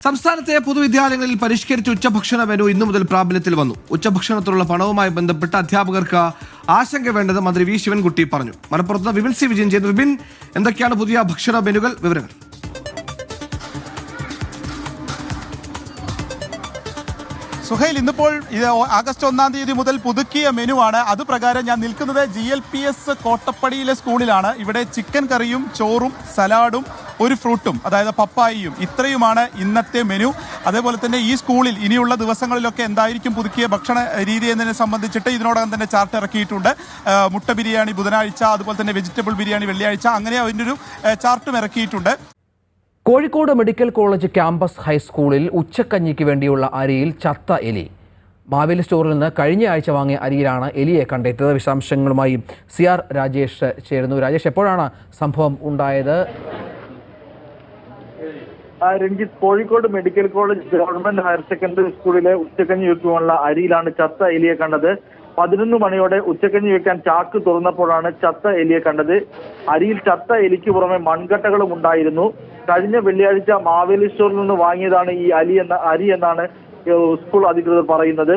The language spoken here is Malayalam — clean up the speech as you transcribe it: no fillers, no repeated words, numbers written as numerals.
സംസ്ഥാനത്തെ പൊതുവിദ്യാലയങ്ങളിൽ പരിഷ്കരിച്ച ഉച്ചഭക്ഷണ മെനു ഇന്നു മുതൽ പ്രാബല്യത്തിൽ വന്നു. ഉച്ചഭക്ഷണത്തിലുള്ള പണവുമായി ബന്ധപ്പെട്ട് അധ്യാപകർക്ക് ആശങ്ക വേണ്ടെന്ന് മന്ത്രി വി ശിവൻകുട്ടി പറഞ്ഞു. മലപ്പുറത്ത് വിപിൻ സി വിജയൻ ചെയ്തു. വിപിൻ, എന്തൊക്കെയാണ് പുതിയ ഭക്ഷണ മെനുകൾ, വിവരങ്ങൾ? സുഹൈൽ, ഇന്നിപ്പോൾ ഇത് ആഗസ്റ്റ് 1-ാം തീയതി മുതൽ പുതുക്കിയ മെനുവാണ്. അതുപ്രകാരം ഞാൻ നിൽക്കുന്നത് GLPS കോട്ടപ്പടിയിലെ സ്കൂളിലാണ്. ഇവിടെ ചിക്കൻ കറിയും ചോറും സലാഡും ഒരു ഫ്രൂട്ടും, അതായത് പപ്പായയും, ഇത്രയുമാണ് ഇന്നത്തെ മെനു. അതേപോലെ തന്നെ ഈ സ്കൂളിൽ ഇനിയുള്ള ദിവസങ്ങളിലൊക്കെ എന്തായിരിക്കും പുതുക്കിയ ഭക്ഷണ രീതി എന്നതിനെ സംബന്ധിച്ചിട്ട് ഇതിനോടകം തന്നെ ചാർട്ട് ഇറക്കിയിട്ടുണ്ട്. മുട്ട ബിരിയാണി ബുധനാഴ്ച, അതുപോലെ തന്നെ വെജിറ്റബിൾ ബിരിയാണി വെള്ളിയാഴ്ച, അങ്ങനെ അതിൻ്റെ ഒരു ചാർട്ടും ഇറക്കിയിട്ടുണ്ട്. കോഴിക്കോട് മെഡിക്കൽ കോളേജ് ക്യാമ്പസ് ഹൈസ്കൂളിൽ ഉച്ചക്കഞ്ഞിക്ക് വേണ്ടിയുള്ള അരിയിൽ ചത്ത എലി. മാവേലി സ്റ്റോറിൽ നിന്ന് കഴിഞ്ഞ ആഴ്ച വാങ്ങിയ അരിയിലാണ് എലിയെ കണ്ടെത്തിയത്. വിശദാംശങ്ങളുമായി CR രാജേഷ് ചേരുന്നു. രാജേഷ്, എപ്പോഴാണ് സംഭവം ഉണ്ടായത്? Ranjith, Kozhikode medical college government higher secondary സ്കൂളിലെ ഉച്ചക്കഞ്ഞി വെക്കുവാനുള്ള അരിയിലാണ് ചത്ത എലിയെ കണ്ടത്. 11 മണിയോടെ ഉച്ചക്കഞ്ഞി വെക്കാൻ ചാക്ക് തുറന്നപ്പോഴാണ് ചത്ത എലിയെ കണ്ടത്. അരിയിൽ ചത്ത എലിക്ക് പുറമെ മൺകട്ടകളും ഉണ്ടായിരുന്നു. കഴിഞ്ഞ വെള്ളിയാഴ്ച മാവേലി സ്റ്റോറിൽ നിന്ന് വാങ്ങിയതാണ് ഈ അരി എന്നാണ് സ്കൂൾ അധികൃതർ പറയുന്നത്.